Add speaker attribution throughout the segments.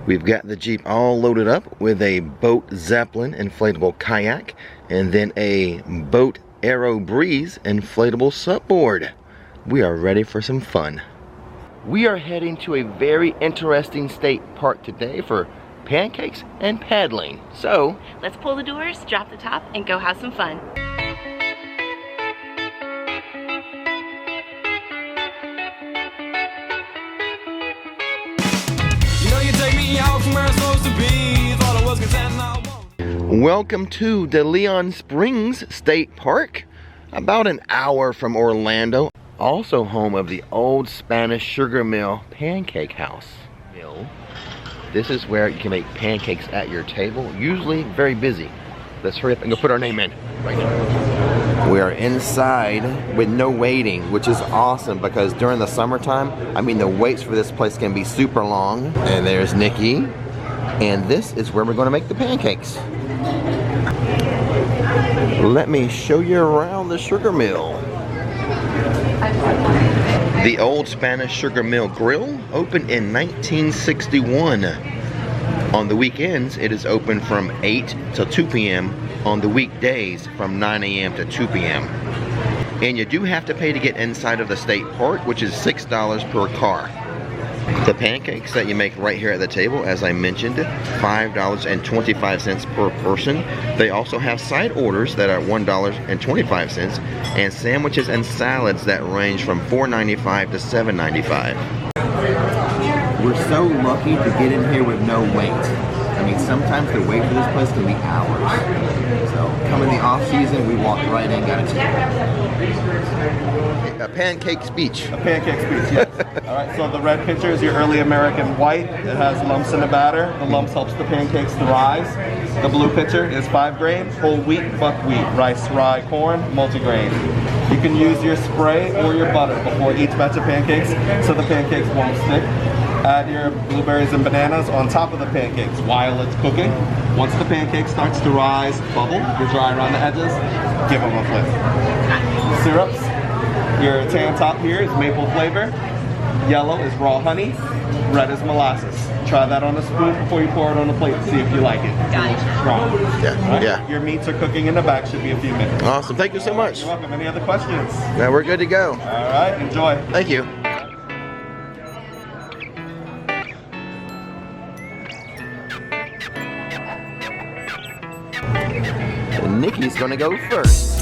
Speaker 1: We've got the Jeep all loaded up with a Boat Zeppelin inflatable kayak and then a Boat Aero Breeze inflatable supboard. We are ready for some fun. We are heading to a very interesting state park today for pancakes and paddling. So,
Speaker 2: let's pull the doors, drop the top, and go have some fun.
Speaker 1: Welcome to De Leon Springs State Park, about an hour from Orlando. Also home of the old Spanish sugar mill pancake house. This is where you can make pancakes at your table, usually very busy. Let's hurry up and go put our name in right now. We are inside with no waiting, which is awesome because during the summertime, I mean the waits for this place can be super long. And there's Nikki. And this is where we're going to make the pancakes. Let me show you around the sugar mill. The old Spanish sugar mill grill opened in 1961. On the weekends, it is open from 8 till 2 p.m. On the weekdays, from 9 a.m. to 2 p.m. And you do have to pay to get inside of the state park, which is $6 per car. The pancakes that you make right here at the table, as I mentioned, $5.25 per person. They also have side orders that are $1.25 and sandwiches and salads that range from $4.95 to $7.95. We're so lucky to get in here with no wait. I mean, sometimes the wait for this place can be hours. So, come in the off season, we walked right in, got a ticket. A pancake speech.
Speaker 3: A pancake speech, yes. All right, so the red pitcher is your early American white. It has lumps in the batter. The lumps helps the pancakes to rise. The blue pitcher is 5 grain, whole wheat, buckwheat, rice, rye, corn, multigrain. You can use your spray or your butter before each batch of pancakes so the pancakes won't stick. Add your blueberries and bananas on top of the pancakes while it's cooking. Once the pancake starts to rise, bubble, you're dry around the edges, give them a flip. Syrups, your tan top here is maple flavor, yellow is raw honey, red is molasses. Try that on a spoon before you pour it on the plate to see if you like it.
Speaker 2: Got it.
Speaker 3: Strong.
Speaker 1: Yeah,
Speaker 3: right?
Speaker 1: yeah.
Speaker 3: Your meats are cooking in the back, should be a few minutes.
Speaker 1: Awesome, thank you so much.
Speaker 3: You're welcome. Any other questions?
Speaker 1: Now we're good to go.
Speaker 3: All right, enjoy.
Speaker 1: Thank you. Nikki's gonna go first.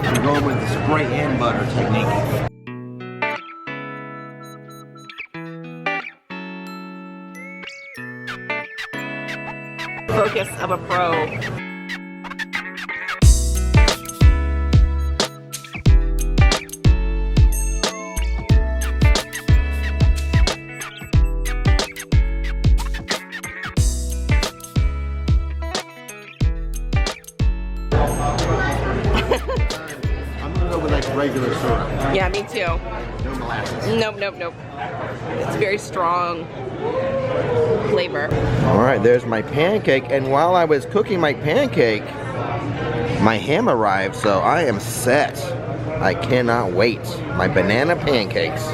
Speaker 1: We're going with the spray and butter technique.
Speaker 2: Focus of a pro.
Speaker 1: I'm gonna go with like regular syrup.
Speaker 2: Yeah, me too.
Speaker 1: No molasses.
Speaker 2: Nope, nope, nope. It's very strong flavor.
Speaker 1: All right, there's my pancake, and while I was cooking my pancake, my ham arrived, so I am set. I cannot wait. My banana pancakes.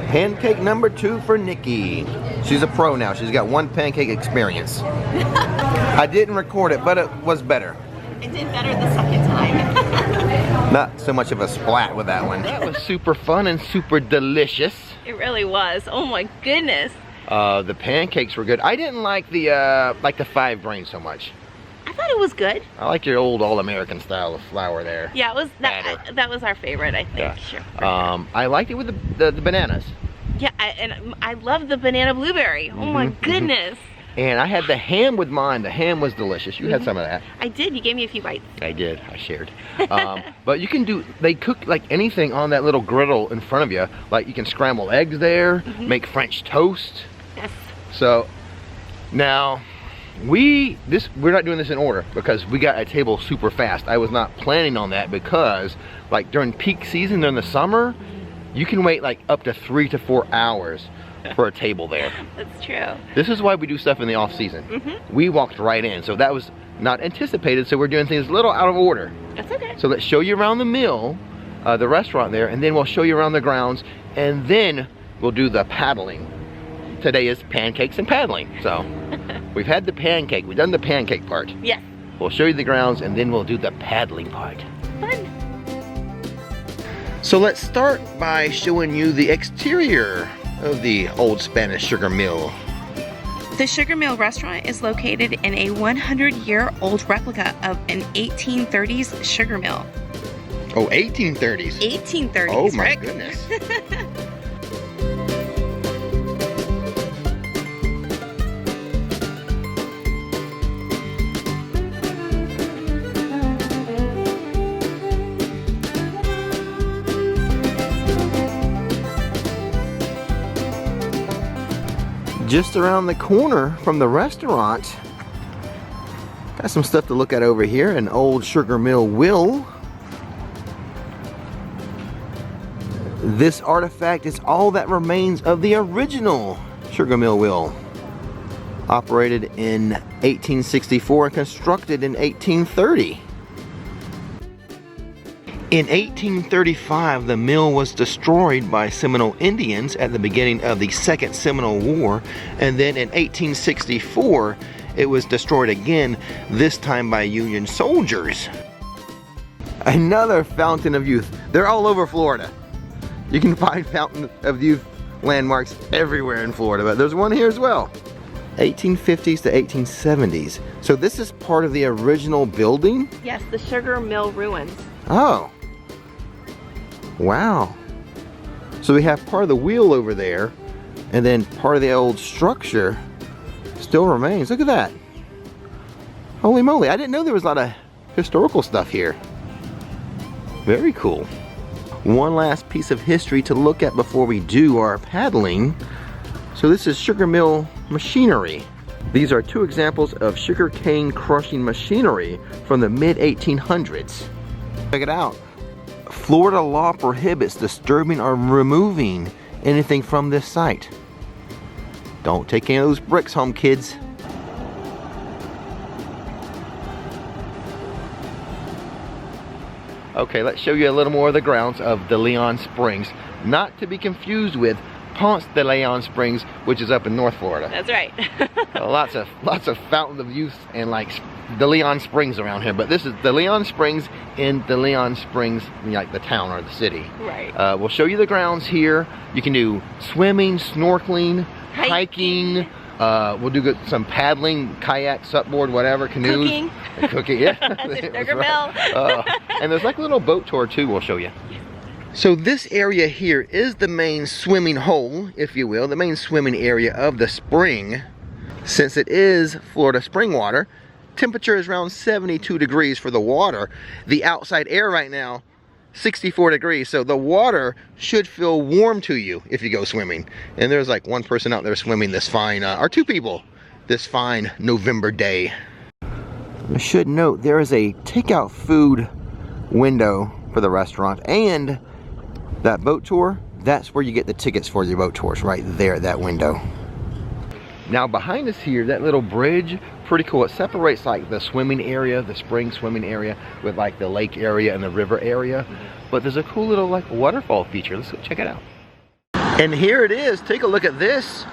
Speaker 1: Pancake number 2 for Nikki. She's a pro now. She's got 1 pancake experience. I didn't record it, but it was better.
Speaker 2: It did better the second time.
Speaker 1: Not so much of a splat with that one. That was super fun and super delicious.
Speaker 2: It really was. Oh my goodness.
Speaker 1: The pancakes were good. I didn't like the 5 grain so much.
Speaker 2: I thought it was good.
Speaker 1: I like your old all-American style of flour there.
Speaker 2: Yeah, it was
Speaker 1: Better.
Speaker 2: that was our favorite, I think.
Speaker 1: Yeah.
Speaker 2: Sure.
Speaker 1: I liked it with the bananas.
Speaker 2: Yeah, and I love the banana blueberry. Oh my goodness.
Speaker 1: And I had the ham with mine. The ham was delicious. You had some of that.
Speaker 2: I did. You gave me a few bites.
Speaker 1: I did. I shared. But you can do, they cook like anything on that little griddle in front of you. Like you can scramble eggs there, make French toast.
Speaker 2: Yes.
Speaker 1: So now we're not doing this in order because we got a table super fast. I was not planning on that because like during peak season during the summer, You can wait like up to 3 to 4 hours for a table there.
Speaker 2: That's true.
Speaker 1: This is why we do stuff in the off season. We walked right in, so that was not anticipated, so we're doing things a little out of order.
Speaker 2: That's okay.
Speaker 1: So let's show you around the mill, the restaurant there, and then we'll show you around the grounds, and then we'll do the paddling. Today is pancakes and paddling. So we've had the pancake, we've done the pancake part.
Speaker 2: Yes.
Speaker 1: We'll show you the grounds, and then we'll do the paddling part.
Speaker 2: Fun.
Speaker 1: So let's start by showing you the exterior of the old Spanish sugar mill.
Speaker 2: The Sugar Mill restaurant is located in a 100-year-old replica of an 1830s sugar mill.
Speaker 1: Oh, 1830s.
Speaker 2: 1830s,
Speaker 1: Oh my
Speaker 2: Rick.
Speaker 1: goodness. Just around the corner from the restaurant, got some stuff to look at over here. An old sugar mill wheel. This artifact is all that remains of the original sugar mill wheel. Operated in 1864 and constructed in 1830. In 1835, the mill was destroyed by Seminole Indians at the beginning of the Second Seminole War, and then in 1864, it was destroyed again, this time by Union soldiers. Another fountain of youth. They're all over Florida. You can find fountain of youth landmarks everywhere in Florida, but there's one here as well. 1850s to 1870s. So this is part of the original building?
Speaker 2: Yes, the Sugar Mill ruins.
Speaker 1: Oh. Wow. So we have part of the wheel over there, and then part of the old structure still remains. Look at that. Holy moly, I didn't know there was a lot of historical stuff here. Very cool. One last piece of history to look at before we do our paddling. So this is sugar mill machinery. These are two examples of sugar cane crushing machinery from the mid-1800s. Check it out. Florida law prohibits disturbing or removing anything from this site. Don't take any of those bricks home, kids. Okay, let's show you a little more of the grounds of De Leon Springs. Not to be confused with Ponce de Leon Springs, which is up in North Florida.
Speaker 2: That's right.
Speaker 1: lots of fountains of youth and like De Leon Springs around here, but this is De Leon Springs in De Leon Springs, like the town or the city.
Speaker 2: Right.
Speaker 1: We'll show you the grounds here. You can do swimming, snorkeling, hiking. We'll do some paddling, kayak, supboard, whatever, canoes. Cooking, yeah.
Speaker 2: The Sugar Mill.
Speaker 1: And there's like a little boat tour too we'll show you. So this area here is the main swimming hole, if you will, the main swimming area of the spring. Since it is Florida spring water, temperature is around 72 degrees for the water. The outside air right now, 64 degrees, so the water should feel warm to you if you go swimming. And there's like one person out there swimming this fine, or two people, this fine November day. I should note there is a takeout food window for the restaurant, and that boat tour, that's where you get the tickets for your boat tours, right there at that window. Now behind us here, that little bridge, pretty cool. It separates like the swimming area, the spring swimming area, with like the lake area and the river area. But there's a cool little like waterfall feature. Let's go check it out. And here it is. Take a look at this.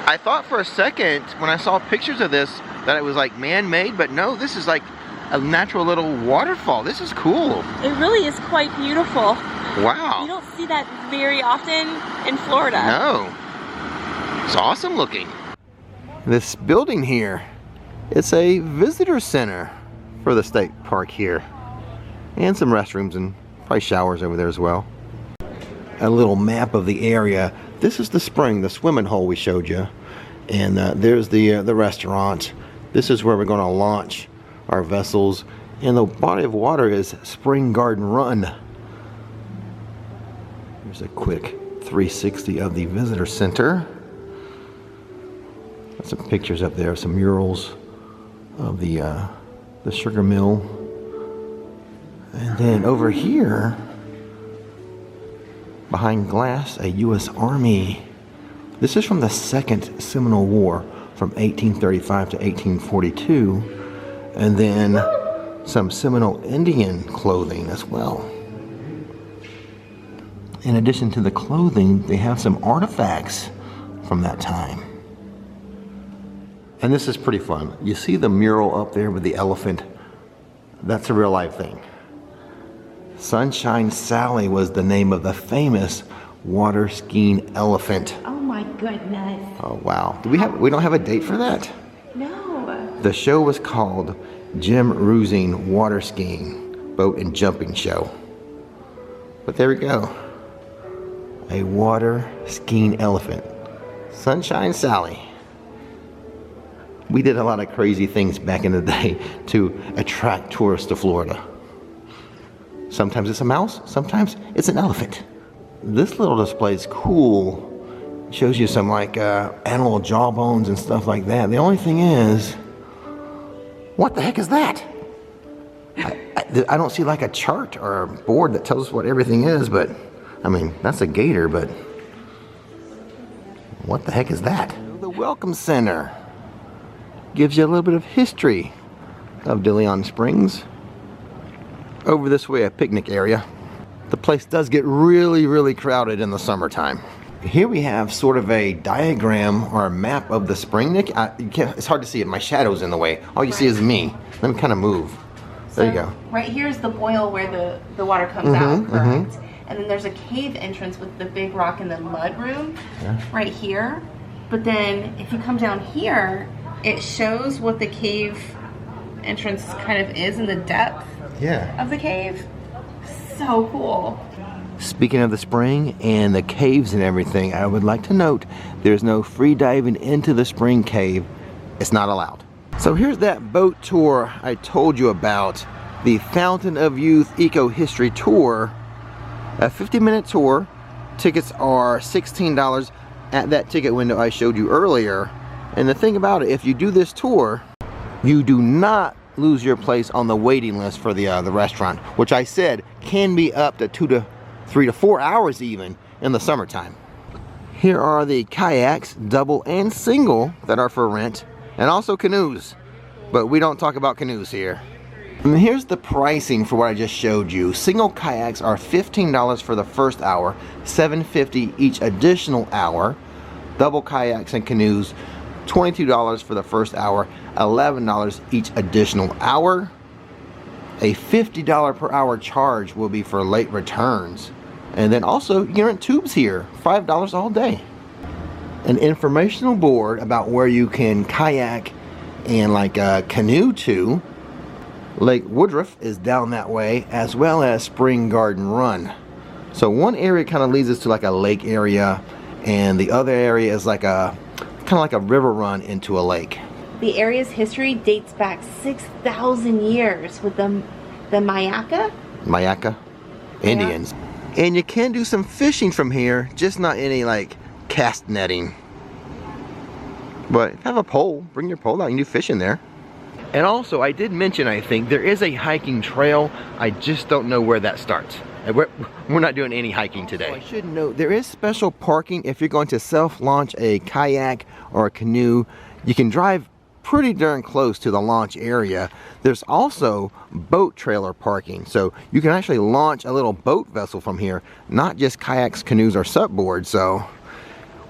Speaker 1: I thought for a second when I saw pictures of this that it was like man-made, but no, this is like a natural little waterfall. This is cool.
Speaker 2: It really is quite beautiful.
Speaker 1: Wow.
Speaker 2: You don't see that very often in Florida.
Speaker 1: No. It's awesome looking. This building here, it's a visitor center for the state park here. And some restrooms and probably showers over there as well. A little map of the area. This is the spring, the swimming hole we showed you. And there's the restaurant. This is where we're going to launch our vessels. And the body of water is Spring Garden Run. Here's a quick 360 of the visitor center. Some pictures up there, some murals of the sugar mill. And then over here, Behind glass, a U.S. Army. This is from the Second Seminole War from 1835 to 1842. And then some Seminole Indian clothing as well. In addition to the clothing, they have some artifacts from that time. And this is pretty fun. You see the mural up there with the elephant? That's a real life thing. Sunshine Sally was the name of the famous water skiing elephant.
Speaker 2: Oh my goodness.
Speaker 1: Oh wow. We don't have a date for that?
Speaker 2: No.
Speaker 1: The show was called Jim Rusing Water Skiing Boat and Jumping Show. But there we go. A water skiing elephant. Sunshine Sally. We did a lot of crazy things back in the day to attract tourists to Florida. Sometimes it's a mouse, sometimes it's an elephant. This little display is cool. It shows you some like animal jawbones and stuff like that. The only thing is, what the heck is that? I don't see like a chart or a board that tells us what everything is, but I mean, that's a gator, but what the heck is that? The Welcome Center gives you a little bit of history of DeLeon Springs. Over this way, a picnic area. The place does get really, really crowded in the summertime. Here we have sort of a diagram or a map of the spring. It's hard to see it. My shadow's in the way. All you see is me. Let me kind of move. There you go.
Speaker 2: Right here is the boil where the water comes out, correct? And then there's a cave entrance with the big rock and the mud room right here. But then if you come down here, it shows what the cave entrance kind of is in the depth of the cave. So cool.
Speaker 1: Speaking of the spring and the caves and everything, I would like to note there's no free diving into the spring cave. It's not allowed. So here's that boat tour I told you about, the Fountain of Youth Eco History Tour. A 50-minute tour. Tickets are $16 at that ticket window I showed you earlier. And the thing about it, if you do this tour, you do not lose your place on the waiting list for the restaurant, which I said can be up to 2 to 3 to 4 hours even in the summertime. Here are the kayaks, double and single, that are for rent, and also canoes, but we don't talk about canoes here. And here's the pricing for what I just showed you. Single kayaks are $15 for the first hour, $7.50 each additional hour. Double kayaks and canoes, $22 for the first hour, $11 each additional hour. A $50 per hour charge will be for late returns. And then also, you can rent tubes here, $5 all day. An informational board about where you can kayak and like canoe to. Lake Woodruff is down that way, as well as Spring Garden Run. So one area kind of leads us to like a lake area, and the other area is like a kind of like a river run into a lake.
Speaker 2: The area's history dates back 6,000 years with the Mayaka
Speaker 1: Indians. And you can do some fishing from here, just not any like cast netting. But have a pole, bring your pole out, you can do fishing there. And also, I did mention, I think, there is a hiking trail. I just don't know where that starts. We're not doing any hiking today. So I should note, there is special parking if you're going to self-launch a kayak or a canoe. You can drive pretty darn close to the launch area. There's also boat trailer parking. So you can actually launch a little boat vessel from here, not just kayaks, canoes, or supboards. So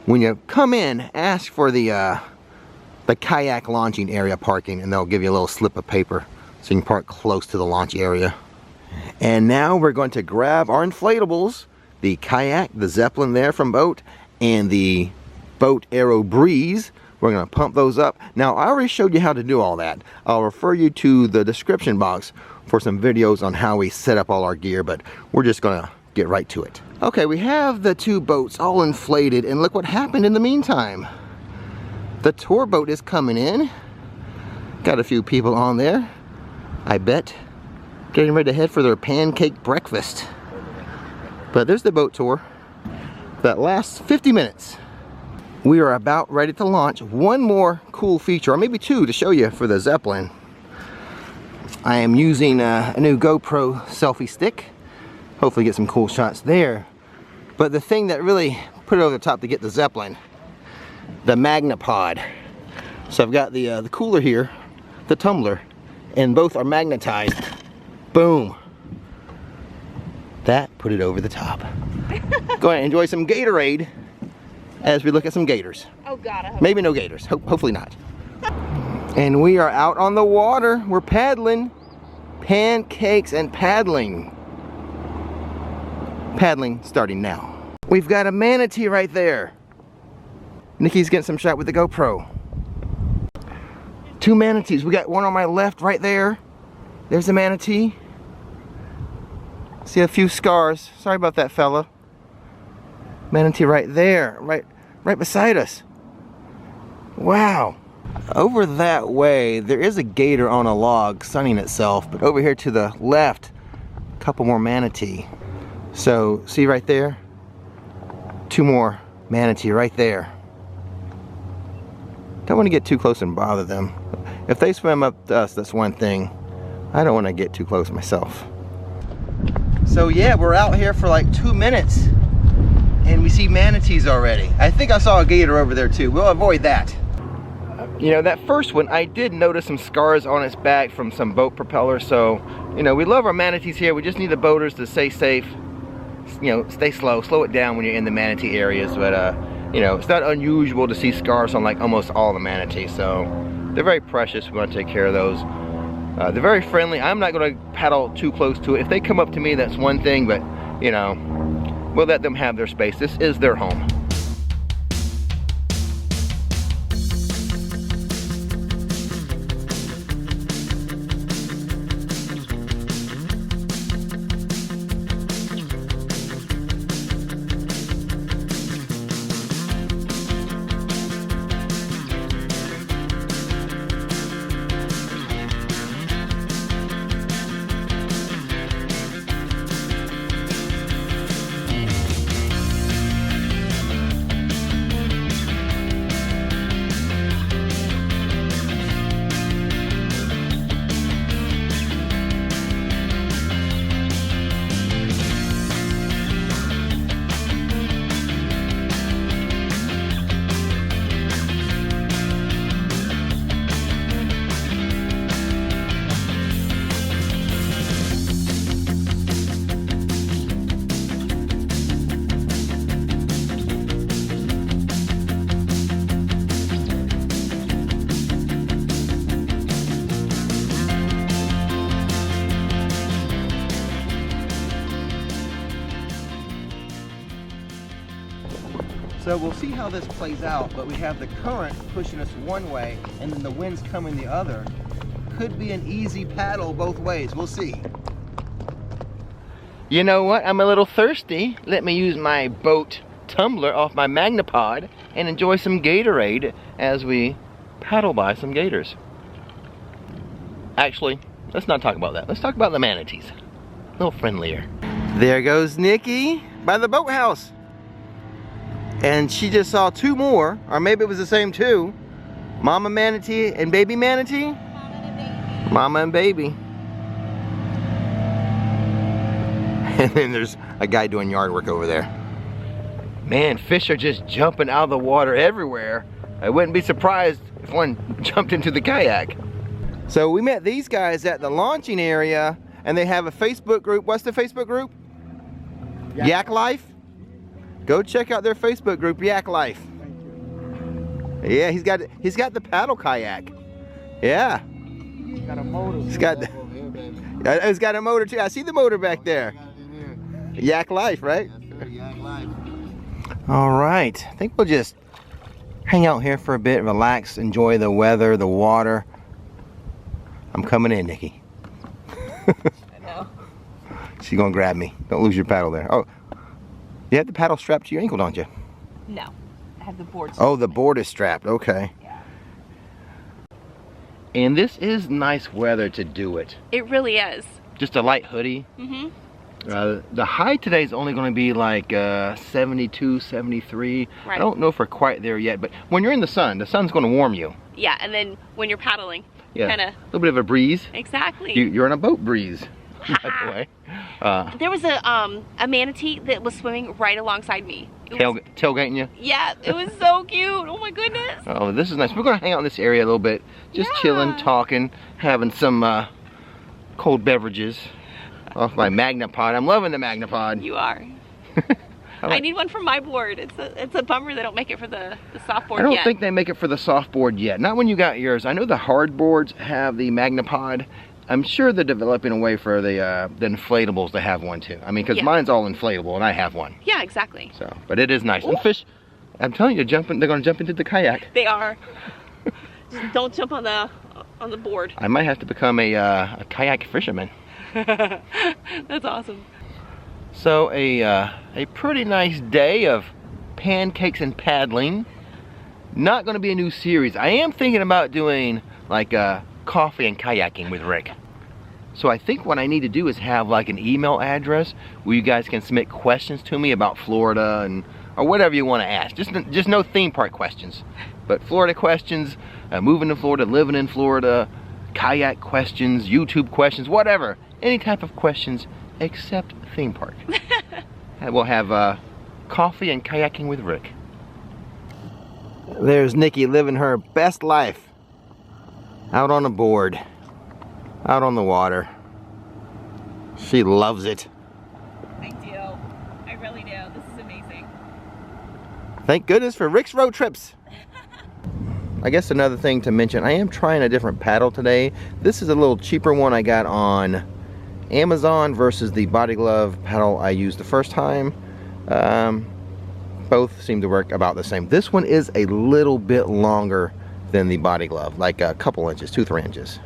Speaker 1: when you come in, ask for the kayak launching area parking, and they'll give you a little slip of paper so you can park close to the launch area. And now we're going to grab our inflatables, the kayak, the Zeppelin there from Boat, and the Boat Aero Breeze. We're going to pump those up. Now, I already showed you how to do all that. I'll refer you to the description box for some videos on how we set up all our gear, but we're just going to get right to it. Okay, we have the two boats all inflated, and look what happened in the meantime. The tour boat is coming in. Got a few people on there, I bet, getting ready to head for their pancake breakfast. But there's the boat tour that lasts 50 minutes. We are about ready to launch. One more cool feature, or maybe two, to show you for the Zeppelin. I am using a new GoPro selfie stick. Hopefully get some cool shots there. But the thing that really put it over the top to get the Zeppelin, the Magnapod. So I've got the cooler here, the tumbler, and both are magnetized. Boom. That put it over the top. Go ahead and enjoy some Gatorade as we look at some gators.
Speaker 2: Oh God, I hope
Speaker 1: Maybe no gators, hopefully not. And we are out on the water. We're paddling. Pancakes and paddling. Paddling starting now. We've got a manatee right there. Nikki's getting some shot with the GoPro. 2 manatees. We got one on my left right there. There's a manatee. See a few scars. Sorry about that, fella. Manatee right there, right beside us. Wow. Over that way, there is a gator on a log sunning itself, but over here to the left, a couple more manatee. So, see right there? 2 more manatee right there. Don't want to get too close and bother them. If they swim up to us, that's one thing. I don't want to get too close myself. So yeah, we're out here for like 2 minutes and we see manatees already. I think I saw a gator over there too. We'll avoid that. You know, that first one, I did notice some scars on its back from some boat propellers. So, you know, we love our manatees here. We just need the boaters to stay safe. You know, stay slow it down when you're in the manatee areas. But, you know, it's not unusual to see scars on like almost all the manatees. So, they're very precious. We want to take care of those. They're very friendly. I'm not going to paddle too close to it. If they come up to me, that's one thing, but, you know, we'll let them have their space. This is their home. So we'll see how this plays out, but we have the current pushing us one way and then the wind's coming the other. Could be an easy paddle both ways, we'll see. You know what, I'm a little thirsty. Let me use my boat tumbler off my Magnapod and enjoy some Gatorade as we paddle by some gators. Actually, let's not talk about that. Let's talk about the manatees. A little friendlier. There goes Nikki by the boathouse. And she just saw 2 more, or maybe it was the same 2. Mama manatee and baby manatee? Mama and baby. And then there's a guy doing yard work over there. Man, fish are just jumping out of the water everywhere. I wouldn't be surprised if one jumped into the kayak. So we met these guys at the launching area, and they have a Facebook group. What's the Facebook group? Yak Life? Go check out their Facebook group, Yak Life. Yeah, he's got the paddle kayak. Yeah.
Speaker 4: He's got a motor.
Speaker 1: He's got a motor too. I see the motor back there. Yak Life, right?
Speaker 4: Yak Life.
Speaker 1: All right. I think we'll just hang out here for a bit, relax, enjoy the weather, the water. I'm coming in, Nikki.
Speaker 2: I know.
Speaker 1: She's gonna grab me. Don't lose your paddle there. Oh. You have the paddle strapped to your ankle, don't you?
Speaker 2: No, I have the board.
Speaker 1: Oh, the board is strapped. Okay.
Speaker 2: Yeah.
Speaker 1: And this is nice weather to do it.
Speaker 2: It really is.
Speaker 1: Just a light hoodie.
Speaker 2: Mhm.
Speaker 1: The high today is only going to be like 72, 73.
Speaker 2: Right.
Speaker 1: I don't know if we're quite there yet, but when you're in the sun's going to warm you.
Speaker 2: Yeah, and then when you're paddling,
Speaker 1: Yeah.
Speaker 2: kind of.
Speaker 1: A little bit of a breeze.
Speaker 2: Exactly.
Speaker 1: You're on a boat breeze. by the way.
Speaker 2: There was a manatee that was swimming right alongside me.
Speaker 1: Tailgating you?
Speaker 2: Yeah, it was so cute. Oh my goodness.
Speaker 1: Oh, this is nice. We're gonna hang out in this area a little bit, just chilling, talking, having some cold beverages off my Magnapod. I'm loving the Magnapod.
Speaker 2: You are. I need one for my board. It's a bummer they don't make it for the soft board
Speaker 1: yet. I don't
Speaker 2: yet.
Speaker 1: think they make it for the soft board yet. Not when you got yours. I know the hard boards have the Magnapod. I'm sure they're developing a way for the inflatables to have one too. I mean, because mine's all inflatable and I have one.
Speaker 2: Yeah, exactly.
Speaker 1: So, but it is nice. Ooh. And fish, I'm telling you, they're going to jump into the kayak.
Speaker 2: They are. Just don't jump on the board.
Speaker 1: I might have to become a kayak fisherman.
Speaker 2: That's awesome.
Speaker 1: So a pretty nice day of pancakes and paddling. Not going to be a new series. I am thinking about doing like coffee and kayaking with Rick. So I think what I need to do is have like an email address where you guys can submit questions to me about Florida and or whatever you want to ask. Just no theme park questions, but Florida questions, moving to Florida, living in Florida, kayak questions, YouTube questions, whatever. Any type of questions except theme park. And we'll have coffee and kayaking with Rick. There's Nikki living her best life. Out on a board. Out on the water. She loves it.
Speaker 2: I do. I really do. This is amazing.
Speaker 1: Thank goodness for Rix Road Trips. I guess another thing to mention, I am trying a different paddle today. This is a little cheaper one I got on Amazon versus the Body Glove paddle I used the first time. Both seem to work about the same. This one is a little bit longer than the Body Glove, like a couple inches, 2-3 inches.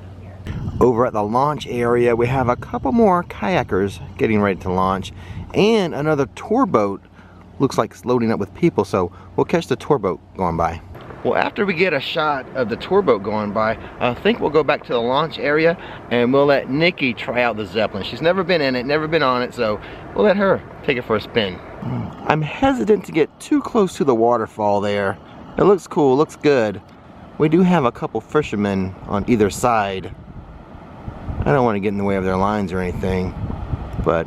Speaker 1: Over at the launch area, we have a couple more kayakers getting ready to launch, and another tour boat looks like it's loading up with people, so we'll catch the tour boat going by. Well, after we get a shot of the tour boat going by, I think we'll go back to the launch area and we'll let Nikki try out the Zeppelin. She's never been in it, never been on it, so we'll let her take it for a spin. I'm hesitant to get too close to the waterfall there. It looks cool, looks good. We do have a couple fishermen on either side. I don't want to get in the way of their lines or anything, but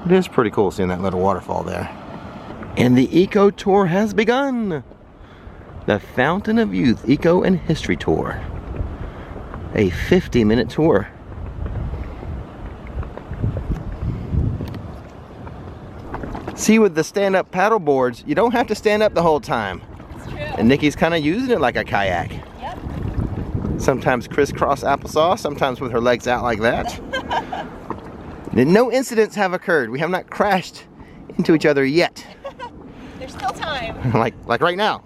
Speaker 1: it is pretty cool seeing that little waterfall there. And the Eco Tour has begun. The Fountain of Youth Eco and History Tour. A 50-minute tour. See, with the stand-up paddle boards, you don't have to stand up the whole time.
Speaker 2: It's true.
Speaker 1: And Nikki's kind of using it like a kayak.
Speaker 2: Yep.
Speaker 1: Sometimes crisscross applesauce, sometimes with her legs out like that. No incidents have occurred. We have not crashed into each other yet.
Speaker 2: There's still time.
Speaker 1: like right now.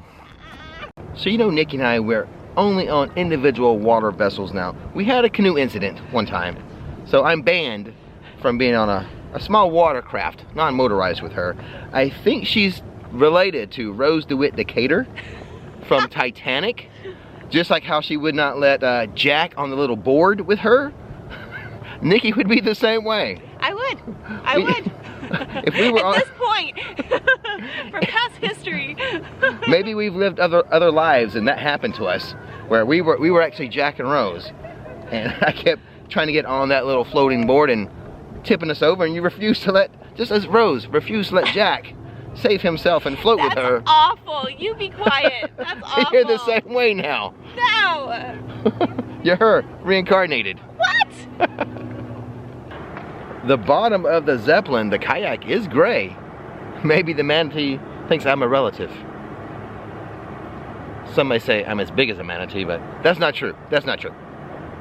Speaker 1: So you know, Nikki and I, we're only on individual water vessels now. We had a canoe incident one time, so I'm banned from being on a small watercraft, non-motorized with her. I think she's related to Rose DeWitt Decatur from Titanic, just like how she would not let Jack on the little board with her. Nikki would be the same way.
Speaker 2: I would.
Speaker 1: If we were
Speaker 2: at this point, from past history.
Speaker 1: Maybe we've lived other lives and that happened to us, where we were actually Jack and Rose, and I kept trying to get on that little floating board and tipping us over, and you refused to let, just as Rose refused to let Jack save himself and float with her.
Speaker 2: That's awful. You be quiet. That's awful.
Speaker 1: You're the same way now.
Speaker 2: No.
Speaker 1: You're her, reincarnated.
Speaker 2: What?
Speaker 1: The bottom of the Zeppelin, the kayak, is gray. Maybe the manatee thinks I'm a relative. Some may say I'm as big as a manatee, but that's not true. That's not true.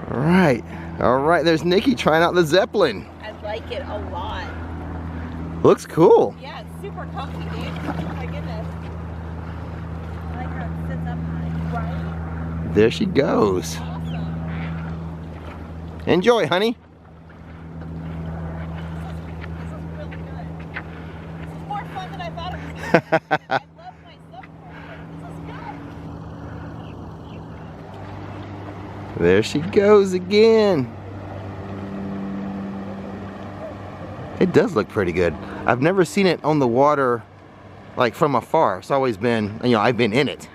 Speaker 1: All right, there's Nikki trying out the Zeppelin.
Speaker 2: I like it a lot.
Speaker 1: Looks cool.
Speaker 2: Yeah, it's super comfy, dude. Oh my goodness. I like how it sits up high. Right?
Speaker 1: There she goes.
Speaker 2: Awesome.
Speaker 1: Enjoy, honey.
Speaker 2: I love my subboard. This is good.
Speaker 1: There she goes again. It does look pretty good. I've never seen it on the water like from afar. It's always been, you know, I've been in it.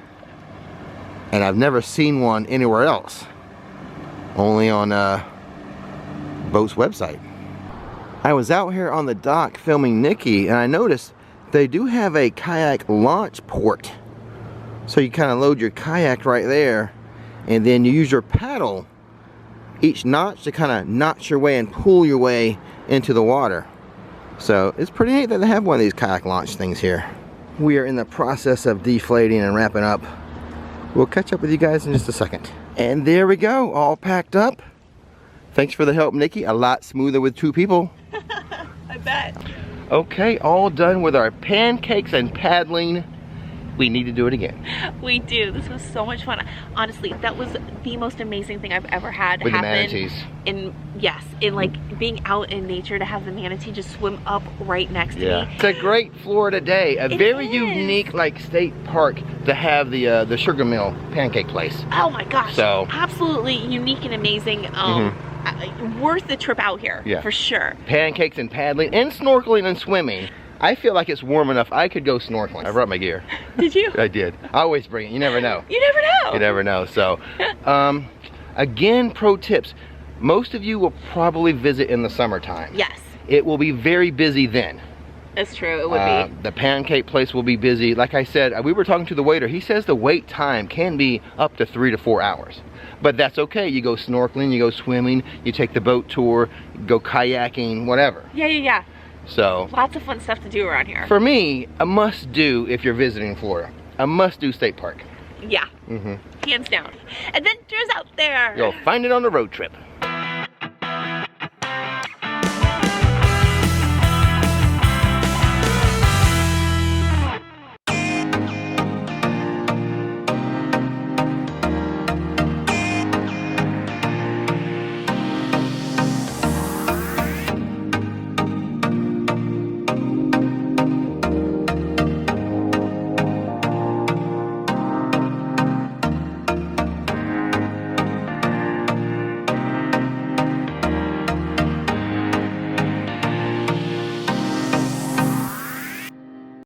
Speaker 1: And I've never seen one anywhere else. Only on boat's website. I was out here on the dock filming Nikki, and I noticed they do have a kayak launch port. So you kind of load your kayak right there, and then you use your paddle, each notch, to kind of notch your way and pull your way into the water. So it's pretty neat that they have one of these kayak launch things here. We are in the process of deflating and wrapping up. We'll catch up with you guys in just a second. And there we go, all packed up. Thanks for the help, Nikki. A lot smoother with 2 people.
Speaker 2: I bet.
Speaker 1: Okay, all done with our pancakes and paddling. We need to do it again.
Speaker 2: We do. This was so much fun. Honestly, that was the most amazing thing I've ever had
Speaker 1: With the
Speaker 2: happen.
Speaker 1: manatees.
Speaker 2: In like being out in nature, to have the manatee just swim up right next to me.
Speaker 1: It's a great Florida day. A very unique like state park to have the sugar mill pancake place.
Speaker 2: Oh my gosh.
Speaker 1: So
Speaker 2: absolutely unique and amazing. Worth the trip out here, for sure.
Speaker 1: Pancakes and paddling and snorkeling and swimming. I feel like it's warm enough I could go snorkeling. I brought my gear.
Speaker 2: Did you?
Speaker 1: I did. I always bring it. You never know.
Speaker 2: You never know.
Speaker 1: You never know. So, again, pro tips. Most of you will probably visit in the summertime.
Speaker 2: Yes.
Speaker 1: It will be very busy then.
Speaker 2: That's true. It would be.
Speaker 1: The pancake place will be busy. Like I said, we were talking to the waiter. He says the wait time can be up to 3 to 4 hours. But that's okay. You go snorkeling, you go swimming, you take the boat tour, go kayaking, whatever.
Speaker 2: Yeah.
Speaker 1: So
Speaker 2: lots of fun stuff to do around here.
Speaker 1: For me, a must do if you're visiting Florida. A must do state park.
Speaker 2: Yeah. Hands down. Adventures out there.
Speaker 1: You'll find it on the road trip.